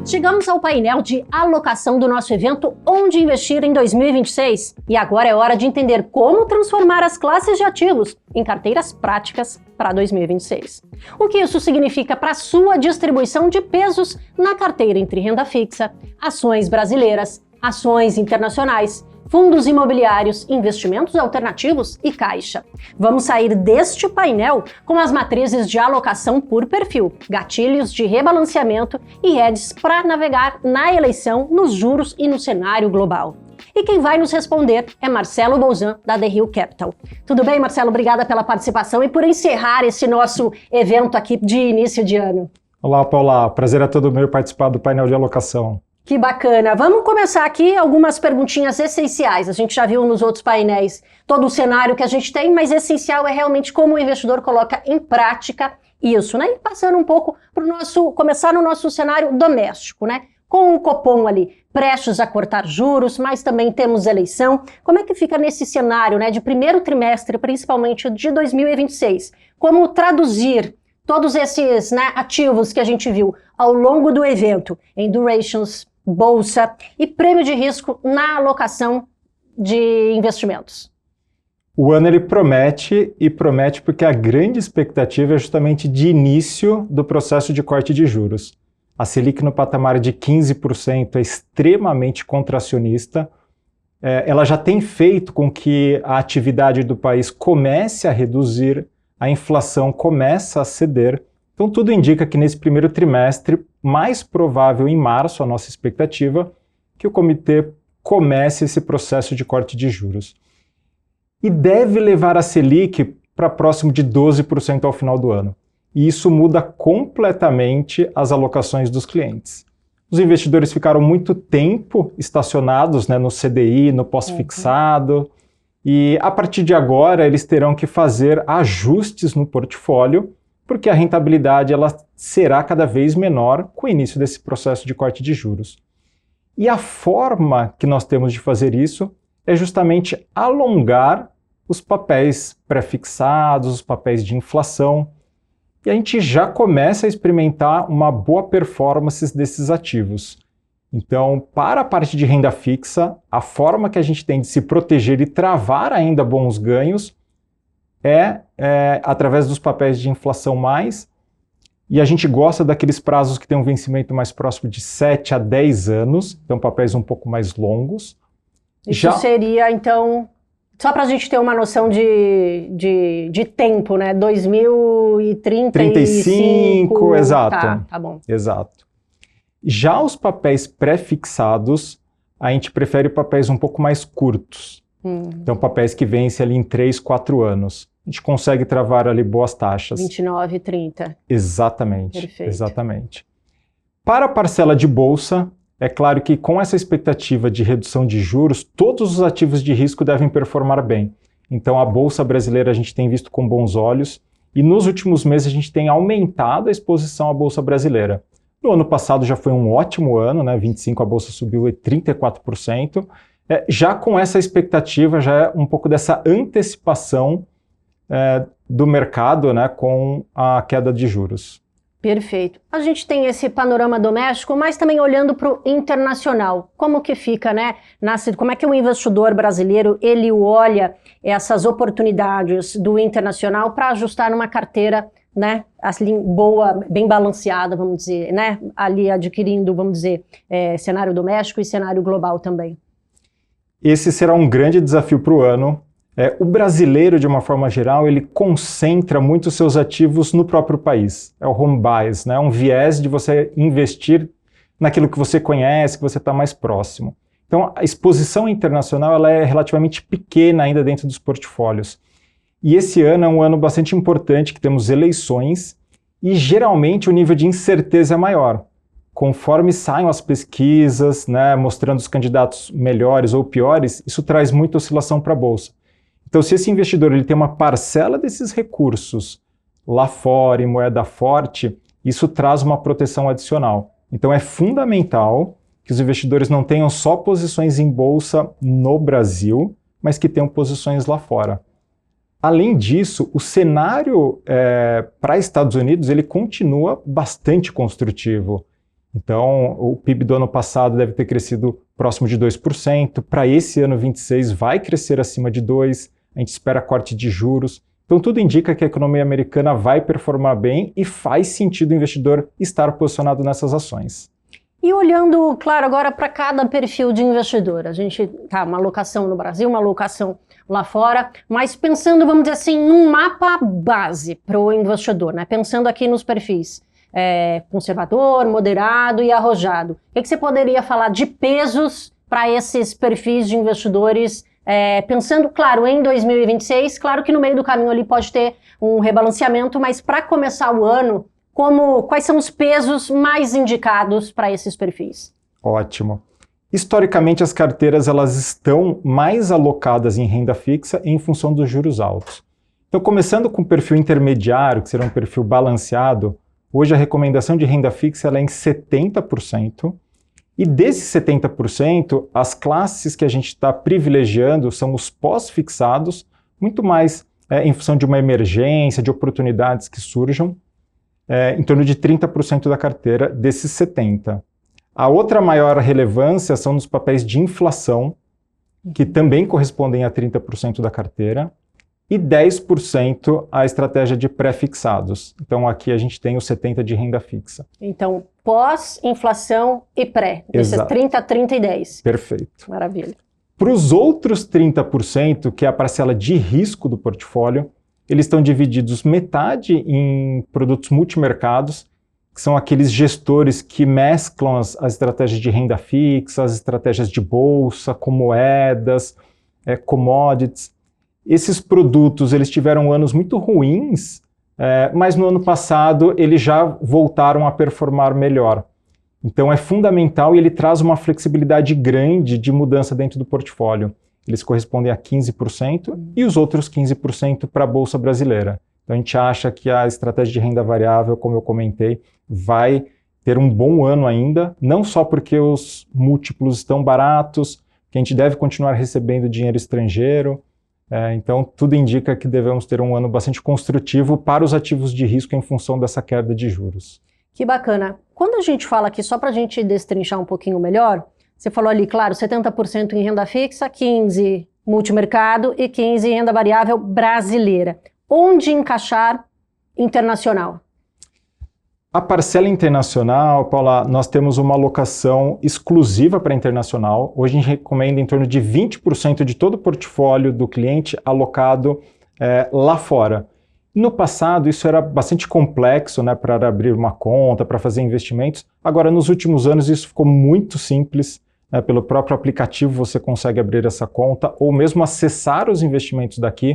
Chegamos ao painel de alocação do nosso evento Onde Investir em 2026. E agora é hora de entender como transformar as classes de ativos em carteiras práticas para 2026. O que isso significa para a sua distribuição de pesos na carteira entre renda fixa, ações brasileiras, ações internacionais, fundos imobiliários, investimentos alternativos e caixa. Vamos sair deste painel com as matrizes de alocação por perfil, gatilhos de rebalanceamento e hedges para navegar na eleição, nos juros e no cenário global. E quem vai nos responder é Marcelo Bolzan, da The Hill Capital. Tudo bem, Marcelo? Obrigada pela participação e por encerrar esse nosso evento aqui de início de ano. Olá, Paula. Prazer é todo meu participar do painel de alocação. Que bacana! Vamos começar aqui algumas perguntinhas essenciais. A gente já viu nos outros painéis todo o cenário que a gente tem, mas essencial é realmente como o investidor coloca em prática isso, né? E passando um pouco para começar no nosso cenário doméstico, né? Com o Copom ali prestes a cortar juros, mas também temos eleição. Como é que fica nesse cenário, né, de primeiro trimestre, principalmente de 2026? Como traduzir todos esses, né, ativos que a gente viu ao longo do evento em durations, bolsa e prêmio de risco na alocação de investimentos? O ano ele promete porque a grande expectativa é justamente de início do processo de corte de juros. A Selic no patamar de 15% é extremamente contracionista. Ela já tem feito com que a atividade do país comece a reduzir, a inflação começa a ceder. Então tudo indica que nesse primeiro trimestre, mais provável em março, a nossa expectativa, que o comitê comece esse processo de corte de juros. E deve levar a Selic para próximo de 12% ao final do ano. E isso muda completamente as alocações dos clientes. Os investidores ficaram muito tempo estacionados, né, no CDI, no pós-fixado, e a partir de agora eles terão que fazer ajustes no portfólio, porque a rentabilidade ela será cada vez menor com o início desse processo de corte de juros. E a forma que nós temos de fazer isso é justamente alongar os papéis pré-fixados, os papéis de inflação, e a gente já começa a experimentar uma boa performance desses ativos. Então, para a parte de renda fixa, a forma que a gente tem de se proteger e travar ainda bons ganhos é através dos papéis de inflação mais, e a gente gosta daqueles prazos que têm um vencimento mais próximo de 7 a 10 anos, então papéis um pouco mais longos. Isso seria, então, só para a gente ter uma noção de tempo, né? 2035, exato. Tá bom. Exato. Já os papéis pré-fixados, a gente prefere papéis um pouco mais curtos. Então, papéis que vencem ali em 3, 4 anos. A gente consegue travar ali boas taxas. 29, 30. Exatamente. Perfeito. Exatamente. Para a parcela de bolsa, é claro que com essa expectativa de redução de juros, todos os ativos de risco devem performar bem. Então, a bolsa brasileira a gente tem visto com bons olhos e nos últimos meses a gente tem aumentado a exposição à bolsa brasileira. No ano passado já foi um ótimo ano, né? 25 a bolsa subiu 34%. Já com essa expectativa, já é um pouco dessa antecipação do mercado, né, com a queda de juros. Perfeito. A gente tem esse panorama doméstico, mas também olhando para o internacional. Como que fica, né? Como é que o investidor brasileiro ele olha essas oportunidades do internacional para ajustar numa carteira, né, assim, boa, bem balanceada, vamos dizer, né? Ali adquirindo, vamos dizer, cenário doméstico e cenário global também. Esse será um grande desafio para o ano. O brasileiro, de uma forma geral, ele concentra muito os seus ativos no próprio país. É o home bias, né? Um viés de você investir naquilo que você conhece, que você está mais próximo. Então, a exposição internacional ela é relativamente pequena ainda dentro dos portfólios. E esse ano é um ano bastante importante, que temos eleições, e geralmente o nível de incerteza é maior. Conforme saem as pesquisas, né, mostrando os candidatos melhores ou piores, isso traz muita oscilação para a bolsa. Então, se esse investidor ele tem uma parcela desses recursos lá fora em moeda forte, isso traz uma proteção adicional. Então, é fundamental que os investidores não tenham só posições em bolsa no Brasil, mas que tenham posições lá fora. Além disso, o cenário para Estados Unidos ele continua bastante construtivo. Então, o PIB do ano passado deve ter crescido próximo de 2%. Para esse ano 26 vai crescer acima de 2%. A gente espera corte de juros. Então, tudo indica que a economia americana vai performar bem e faz sentido o investidor estar posicionado nessas ações. E olhando, claro, agora para cada perfil de investidor, a gente tá uma alocação no Brasil, uma alocação lá fora, mas pensando, vamos dizer assim, num mapa base para o investidor, né? Pensando aqui nos perfis conservador, moderado e arrojado. O que você poderia falar de pesos para esses perfis de investidores, pensando, claro, em 2026, claro que no meio do caminho ali pode ter um rebalanceamento, mas para começar o ano, quais são os pesos mais indicados para esses perfis? Ótimo. Historicamente, as carteiras elas estão mais alocadas em renda fixa em função dos juros altos. Então, começando com o perfil intermediário, que será um perfil balanceado, hoje a recomendação de renda fixa ela é em 70%, e desses 70%, as classes que a gente está privilegiando são os pós-fixados, muito mais em função de uma emergência, de oportunidades que surjam, em torno de 30% da carteira desses 70%. A outra maior relevância são nos papéis de inflação, que também correspondem a 30% da carteira, e 10% a estratégia de pré-fixados. Então aqui a gente tem os 70% de renda fixa. Então, pós-inflação e pré. Esse é 30, 30 e 10. Perfeito. Maravilha. Para os outros 30%, que é a parcela de risco do portfólio, eles estão divididos metade em produtos multimercados, que são aqueles gestores que mesclam as estratégias de renda fixa, as estratégias de bolsa, com moedas, commodities. Esses produtos eles tiveram anos muito ruins, mas no ano passado eles já voltaram a performar melhor. Então é fundamental e ele traz uma flexibilidade grande de mudança dentro do portfólio. Eles correspondem a 15% e os outros 15% para a Bolsa Brasileira. Então a gente acha que a estratégia de renda variável, como eu comentei, vai ter um bom ano ainda, não só porque os múltiplos estão baratos, que a gente deve continuar recebendo dinheiro estrangeiro. Então tudo indica que devemos ter um ano bastante construtivo para os ativos de risco em função dessa queda de juros. Que bacana. Quando a gente fala aqui, só para a gente destrinchar um pouquinho melhor, você falou ali, claro, 70% em renda fixa, 15% multimercado e 15% em renda variável brasileira. Onde encaixar internacional? A parcela internacional, Paula, nós temos uma alocação exclusiva para internacional. Hoje a gente recomenda em torno de 20% de todo o portfólio do cliente alocado lá fora. No passado, isso era bastante complexo, né, para abrir uma conta, para fazer investimentos. Agora, nos últimos anos, isso ficou muito simples. Pelo próprio aplicativo você consegue abrir essa conta ou mesmo acessar os investimentos daqui.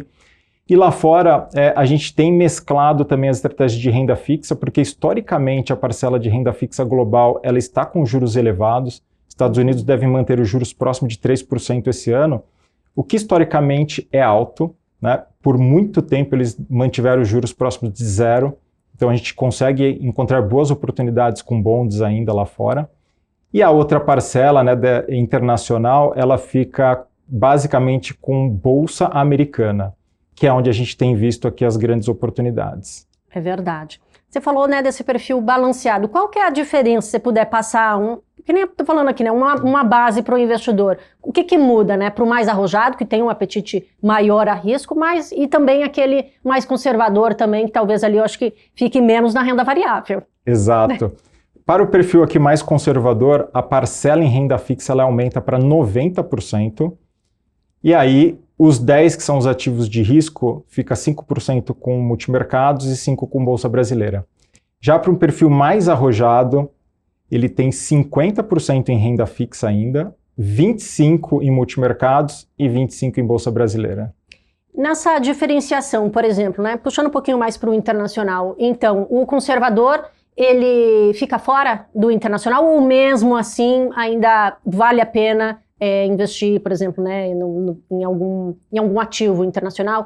E lá fora, a gente tem mesclado também as estratégias de renda fixa, porque historicamente a parcela de renda fixa global ela está com juros elevados. Estados Unidos devem manter os juros próximos de 3% esse ano, o que historicamente é alto, né? Por muito tempo eles mantiveram os juros próximos de zero, então a gente consegue encontrar boas oportunidades com bonds ainda lá fora. E a outra parcela, né, internacional, ela fica basicamente com bolsa americana, que é onde a gente tem visto aqui as grandes oportunidades. É verdade. Você falou, né, desse perfil balanceado. Qual que é a diferença, se você puder passar que nem eu estou falando aqui, né, uma base para o investidor? O que muda, né, para o mais arrojado, que tem um apetite maior a risco, e também aquele mais conservador também, que talvez ali eu acho que fique menos na renda variável. Exato. Para o perfil aqui mais conservador, a parcela em renda fixa ela aumenta para 90%. E aí, os 10 que são os ativos de risco, fica 5% com multimercados e 5% com Bolsa Brasileira. Já para um perfil mais arrojado, ele tem 50% em renda fixa ainda, 25% em multimercados e 25% em Bolsa Brasileira. Nessa diferenciação, por exemplo, né, puxando um pouquinho mais para o internacional, então, o conservador, ele fica fora do internacional ou mesmo assim ainda vale a pena investir, por exemplo, né, em algum ativo internacional?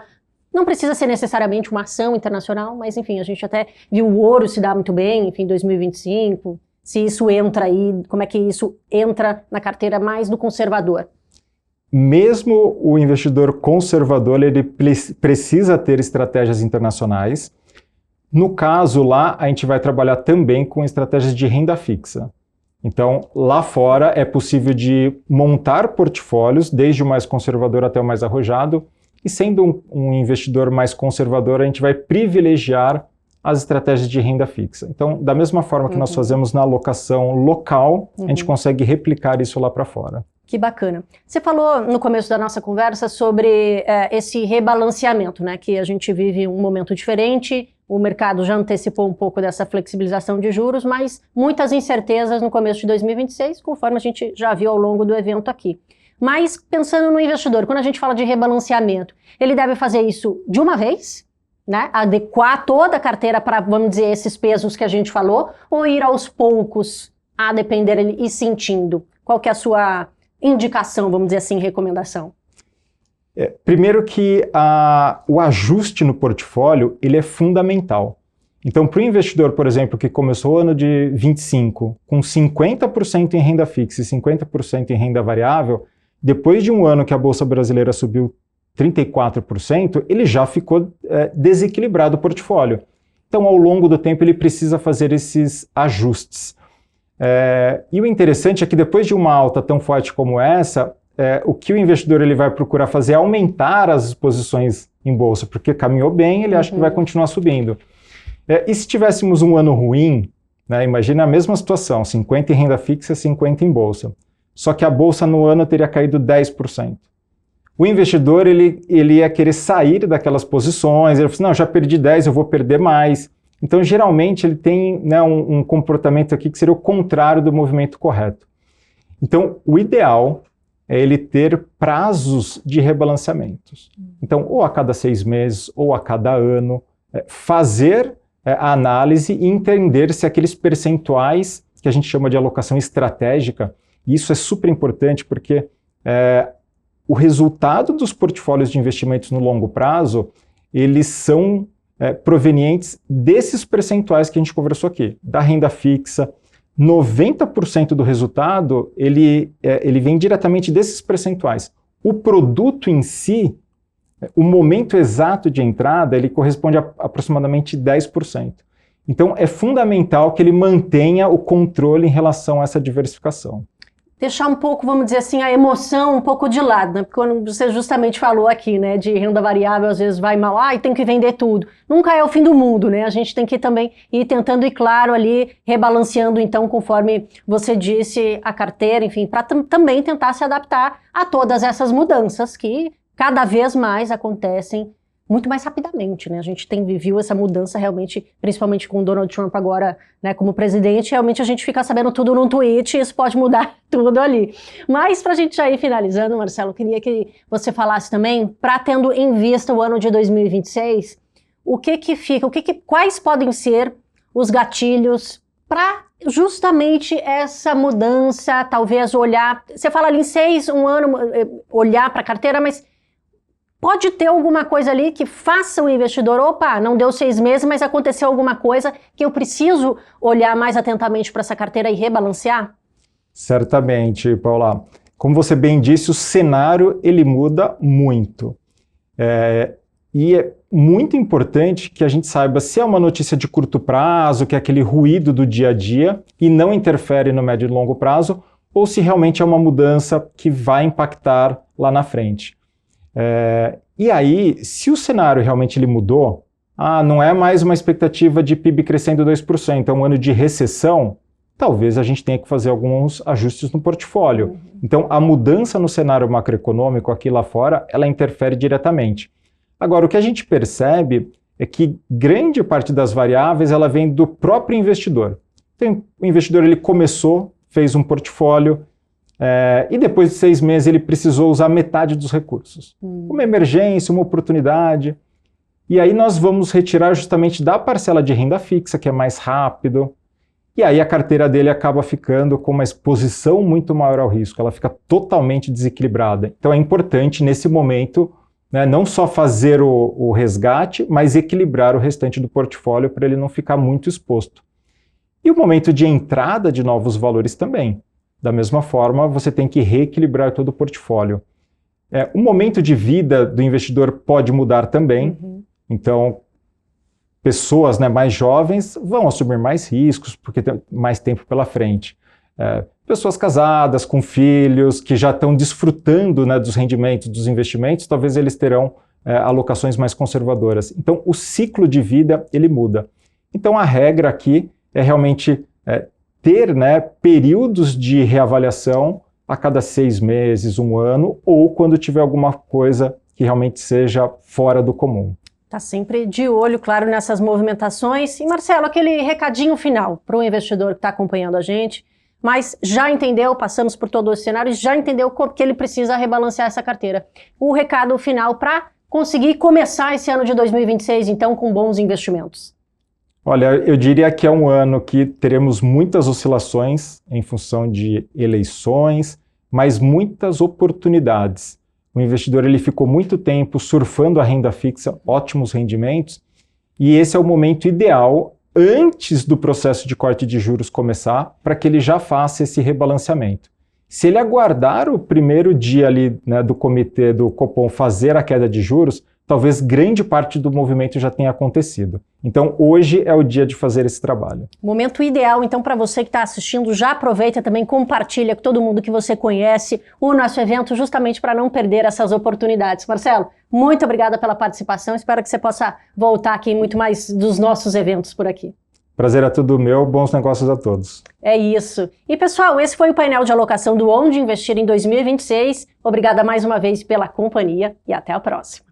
Não precisa ser necessariamente uma ação internacional, mas enfim, a gente até viu o ouro se dar muito bem, enfim, 2025, se isso entra aí, como é que isso entra na carteira mais do conservador? Mesmo o investidor conservador, ele precisa ter estratégias internacionais. No caso lá, a gente vai trabalhar também com estratégias de renda fixa. Então, lá fora é possível de montar portfólios, desde o mais conservador até o mais arrojado, e sendo um investidor mais conservador, a gente vai privilegiar as estratégias de renda fixa. Então, da mesma forma que nós fazemos na alocação local, a gente consegue replicar isso lá para fora. Que bacana. Você falou no começo da nossa conversa sobre esse rebalanceamento, né? Que a gente vive um momento diferente, o mercado já antecipou um pouco dessa flexibilização de juros, mas muitas incertezas no começo de 2026, conforme a gente já viu ao longo do evento aqui. Mas pensando no investidor, quando a gente fala de rebalanceamento, ele deve fazer isso de uma vez, né? Adequar toda a carteira para, vamos dizer, esses pesos que a gente falou, ou ir aos poucos, a depender ele ir sentindo? Qual que é a sua indicação, vamos dizer assim, recomendação? Primeiro que o ajuste no portfólio, ele é fundamental. Então, para o investidor, por exemplo, que começou o ano de 25 com 50% em renda fixa e 50% em renda variável, depois de um ano que a Bolsa Brasileira subiu 34%, ele já ficou desequilibrado o portfólio. Então, ao longo do tempo, ele precisa fazer esses ajustes. E o interessante é que depois de uma alta tão forte como essa, o que o investidor ele vai procurar fazer é aumentar as exposições em bolsa, porque caminhou bem, ele acha que vai continuar subindo. E se tivéssemos um ano ruim, né, imagina a mesma situação, 50 em renda fixa, 50 em bolsa. Só que a bolsa no ano teria caído 10%. O investidor ele ia querer sair daquelas posições, ele falou assim, não, já perdi 10, eu vou perder mais. Então, geralmente, ele tem, né, um comportamento aqui que seria o contrário do movimento correto. Então, o ideal é ele ter prazos de rebalanceamentos. Então, ou a cada 6 meses, ou a cada ano, fazer a análise e entender se aqueles percentuais que a gente chama de alocação estratégica, e isso é super importante porque o resultado dos portfólios de investimentos no longo prazo, eles são provenientes desses percentuais que a gente conversou aqui, da renda fixa. 90% do resultado, ele vem diretamente desses percentuais. O produto em si, o momento exato de entrada, ele corresponde a aproximadamente 10%. Então, é fundamental que ele mantenha o controle em relação a essa diversificação. Deixar um pouco, vamos dizer assim, a emoção um pouco de lado, né? Porque quando você justamente falou aqui, né, de renda variável, às vezes vai mal, e tem que vender tudo. Nunca é o fim do mundo, né? A gente tem que também ir tentando ir claro ali, rebalanceando, então, conforme você disse, a carteira, enfim, para também tentar se adaptar a todas essas mudanças que cada vez mais acontecem muito mais rapidamente, né? A gente viu essa mudança realmente, principalmente com o Donald Trump agora, né, como presidente, realmente a gente fica sabendo tudo num tweet e isso pode mudar tudo ali. Mas pra gente já ir finalizando, Marcelo, queria que você falasse também, tendo em vista o ano de 2026, quais podem ser os gatilhos para justamente essa mudança, talvez olhar, você fala ali em um ano, olhar para a carteira, mas pode ter alguma coisa ali que faça o investidor, opa, não deu 6 meses, mas aconteceu alguma coisa que eu preciso olhar mais atentamente para essa carteira e rebalancear? Certamente, Paula. Como você bem disse, o cenário ele muda muito. E é muito importante que a gente saiba se é uma notícia de curto prazo, que é aquele ruído do dia a dia e não interfere no médio e longo prazo, ou se realmente é uma mudança que vai impactar lá na frente. E aí, se o cenário realmente ele mudou, não é mais uma expectativa de PIB crescendo 2%, é um ano de recessão, talvez a gente tenha que fazer alguns ajustes no portfólio. Então, a mudança no cenário macroeconômico aqui lá fora, ela interfere diretamente. Agora, o que a gente percebe é que grande parte das variáveis ela vem do próprio investidor. Então, o investidor ele começou, fez um portfólio, e depois de 6 meses ele precisou usar metade dos recursos. Uma emergência, uma oportunidade. E aí nós vamos retirar justamente da parcela de renda fixa, que é mais rápido. E aí a carteira dele acaba ficando com uma exposição muito maior ao risco. Ela fica totalmente desequilibrada. Então é importante nesse momento, né, não só fazer o resgate, mas equilibrar o restante do portfólio para ele não ficar muito exposto. E o momento de entrada de novos valores também. Da mesma forma, você tem que reequilibrar todo o portfólio. O momento de vida do investidor pode mudar também. Então, pessoas, né, mais jovens vão assumir mais riscos, porque tem mais tempo pela frente. pessoas casadas, com filhos, que já estão desfrutando, né, dos rendimentos, dos investimentos, talvez eles terão alocações mais conservadoras. Então, o ciclo de vida, ele muda. Então, a regra aqui é realmente ter, né, períodos de reavaliação a cada 6 meses, 1 ano, ou quando tiver alguma coisa que realmente seja fora do comum. Está sempre de olho, claro, nessas movimentações. E, Marcelo, aquele recadinho final para o investidor que está acompanhando a gente, mas já entendeu, passamos por todo o cenário, já entendeu que ele precisa rebalancear essa carteira. O recado final para conseguir começar esse ano de 2026, então, com bons investimentos. Olha, eu diria que é um ano que teremos muitas oscilações em função de eleições, mas muitas oportunidades. O investidor ele ficou muito tempo surfando a renda fixa, ótimos rendimentos, e esse é o momento ideal antes do processo de corte de juros começar, para que ele já faça esse rebalanceamento. Se ele aguardar o primeiro dia ali, né, do comitê do Copom fazer a queda de juros, talvez grande parte do movimento já tenha acontecido. Então, hoje é o dia de fazer esse trabalho. Momento ideal, então, para você que está assistindo, já aproveita também, compartilha com todo mundo que você conhece o nosso evento, justamente para não perder essas oportunidades. Marcelo, muito obrigada pela participação, espero que você possa voltar aqui em muito mais dos nossos eventos por aqui. Prazer é tudo meu, bons negócios a todos. É isso. E pessoal, esse foi o painel de alocação do Onde Investir em 2026. Obrigada mais uma vez pela companhia e até a próxima.